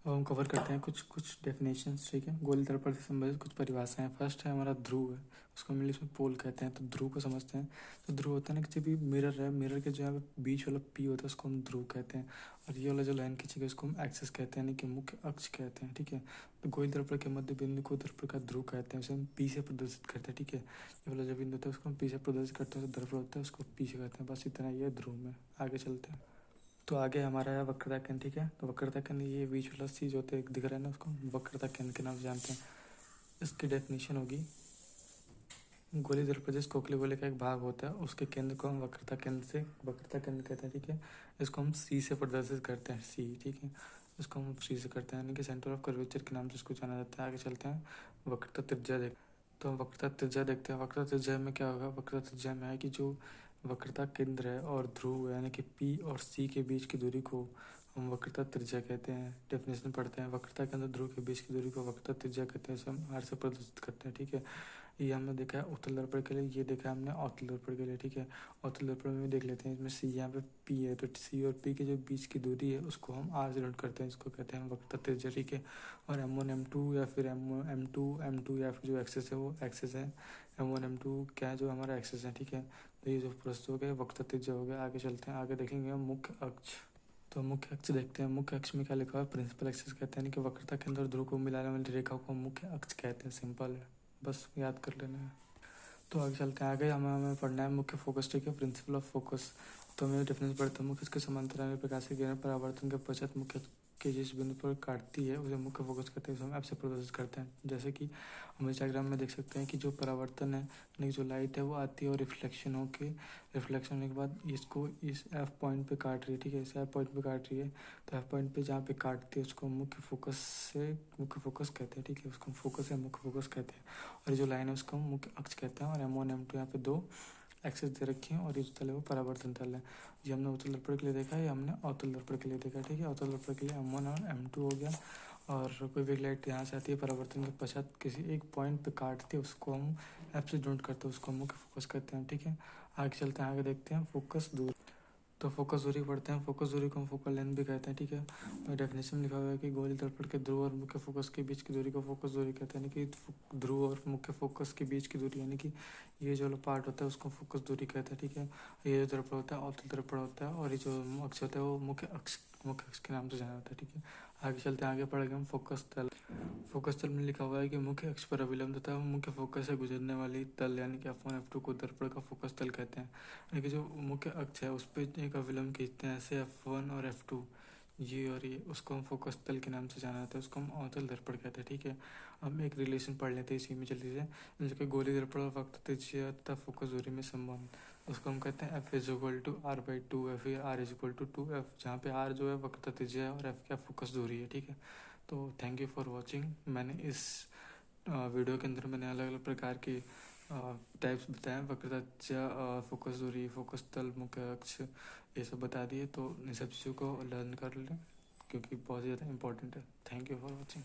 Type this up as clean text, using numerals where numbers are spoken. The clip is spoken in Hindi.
अब हम कवर करते हैं कुछ कुछ डेफिनेशंस, ठीक है। गोलीय दर्पण से संबंधित कुछ परिभाषाएं। फर्स्ट है हमारा ध्रुव है, उसको हम इंग्लिश में पोल कहते हैं। तो ध्रुव को समझते हैं। तो ध्रुव होता है ना, किसी भी मिरर है, मिरर के जो यहाँ पे बीच वाला पी होता है उसको हम ध्रुव कहते हैं। और ये वाला जो लाइन खींची गई उसको हम एक्सिस कहते हैं, यानी कि मुख्य अक्ष कहते हैं, ठीक है। तो गोलीय दर्पण के मध्य बिंदु को दर्पण का ध्रुव कहते हैं, उसे हम पी से प्रदर्शित करते हैं, ठीक है। ये वाला जो बिंदु होता है उसको हम पी से प्रदर्शित करते हैं, जो दर्पण होता है उसको पी से कहते हैं। बस इतना ही है ध्रुव में। आगे चलते हैं। तो आगे हमारा है वक्रता केंद्र, ठीक है। तो वक्रता केंद्र ये बीच वाला सी जो होता है दिख रहा है ना, उसको हम वक्रता केंद्र के नाम से जानते हैं। इसकी डेफिनेशन होगी, गोलीय दर्पण जिस खोखले गोले का एक भाग होता है उसके केंद्र को हम वक्रता केंद्र कहते हैं, ठीक है। इसको हम सी से प्रदर्शित करते हैं, सी, ठीक है। इसको हम सी से करते हैं, यानी कि सेंटर ऑफ कर्वेचर के नाम से इसको जाना जाता है। आगे चलते हैं, वक्रता त्रिज्या देख। तो हम वक्रता त्रिज्या देखते हैं। वक्रता त्रिज्या में क्या होगा, वक्रता त्रिज्या में है कि जो वक्रता केंद्र है और ध्रुव यानी कि पी और सी के बीच की दूरी को हम वक्रता त्रिज्या कहते हैं। डेफिनेशन पढ़ते हैं, वक्रता केंद्र ध्रुव के बीच की दूरी को वक्रता त्रिज्या कहते हैं, इसे हम आर से प्रदर्शित करते हैं, ठीक है। ये हमने देखा है उत्तल दर्पण के लिए, ये देखा है हमने अवतल दर्पण के लिए, ठीक है। अवतल दर्पण में देख लेते हैं, इसमें सी, यहाँ पे पी है, तो सी और पी के जो बीच की दूरी है उसको हम आर से नोट करते हैं, इसको कहते हैं वक्रता त्रिज्या, ठीक है। और M1 M2 या फिर M2 या फिर जो एक्सेस है वो एक्सेस है। M1 M2 क्या है, जो हमारा एक्सेस है, ठीक है। तो ये जो प्रस्तुत हो गया वक्रता त्रिज्या हो गया। आगे चलते हैं, आगे देखेंगे हम मुख्य अक्ष। तो मुख्य अक्ष देखते हैं। मुख्य अक्ष में क्या लिखा हुआ है, प्रिंसिपल एक्सिस कहते हैं, कि वक्रता केंद्र और ध्रुव को मिलाने वाली रेखा को हम मुख्य अक्ष कहते हैं। सिंपल है, बस याद कर लेना है। तो आगे चलते हैं, आगे हमें पढ़ना है मुख्य फोकस, ठीक है, प्रिंसिपल ऑफ फोकस। तो हमें डिफरेंस पढ़ते हैं, मुख्य के समांतर प्रकाश की किरण परावर्तन के पश्चात मुख्य के जिस बिंदु पर काटती है उसे मुख्य फोकस कहते हैं, उसे हम एफ से प्रदर्शित करते हैं। जैसे कि हम इस डायग्राम में देख सकते हैं कि जो परावर्तन है, यानी जो लाइट है वो आती है और रिफ्लेक्शन होने के बाद इसको इस एफ पॉइंट पे काट रही है, ठीक है। इस एफ पॉइंट पे काट रही है, तो एफ पॉइंट पे जहाँ पे काटती है उसको मुख्य फोकस कहते हैं, ठीक है। उसको फोकस या मुख्य फोकस कहते हैं। और ये जो लाइन है उसको हम मुख्य अक्ष कहते हैं। और M1 M2 यहाँ पे दो एक्सेस दे रखी हैं, और ये जो तल है वो परावर्तन तल है। ये हमने उत्तल दर्पण के लिए देखा है, ये हमने अवतल दर्पण के लिए देखा है, ठीक है। अवतल दर्पण के लिए M1 और M2 हो गया। और कोई भी लाइट यहाँ से आती है, परावर्तन के पश्चात किसी एक पॉइंट पे काटती है, उसको हम एफ से नोट करते हैं, उसको हम मुख्य फोकस कहते हैं, ठीक है। आगे चलते हैं, आगे देखते हैं फोकस दूरी। तो फोकस दूरी पढ़ते हैं। फोकस दूरी को हम फोकल लेंथ भी कहते हैं, ठीक है। और डेफिनेशन में लिखा हुआ है कि गोलीय दर्पण के ध्रुव और मुख्य फोकस के बीच की दूरी को फोकस दूरी कहते हैं, यानी कि ध्रुव और मुख्य फोकस के बीच की दूरी, यानी कि ये जो पार्ट होता है उसको फोकस दूरी कहते हैं, ठीक है। ये जो दर्पण होता है अवतल दर्पण होता है, और ये जो अक्ष होता है वो मुख्य अक्ष के नाम से जाना जाता है, ठीक है। आगे चलते हैं, आगे पढ़ेंगे हम फोकस तल। फोकस तल में लिखा हुआ है कि मुख्य अक्ष पर अभिलंब तथा मुख्य फोकस से गुजरने वाली तल यानी कि F1 F2 को दर्पण का फोकस तल कहते हैं। यानी कि जो मुख्य अक्ष है उस पर एक अभिलंब खींचते हैं, ऐसे F1 और F2, ये और ये, उसको हम फोकस तल के नाम से जाना जाता है, उसको हम अवतल दर्पण कहते हैं, ठीक है। हम एक रिलेशन पढ़ लेते हैं इसी में जल्दी से, जो कि गोलीय दर्पण और वक्रता त्रिज्या तथा फोकस दूरी में संबंध, उसको हम कहते हैं F=R/2 या फिर R=2F, जहाँ पे R जो है वक्रता त्रिज्या है और F क्या फोकस दूरी है, ठीक है। तो थैंक यू फॉर वॉचिंग। मैंने इस वीडियो के अंदर मैंने अलग अलग प्रकार के टाइप्स बताए, वक्रता त्रिज्या, फोकस दूरी, फोकस तल, मुख्य अक्ष, ये सब बता दिए। तो इन सब चीज़ों को लर्न कर लें क्योंकि बहुत ज़्यादा इंपॉर्टेंट है। Thank you for watching.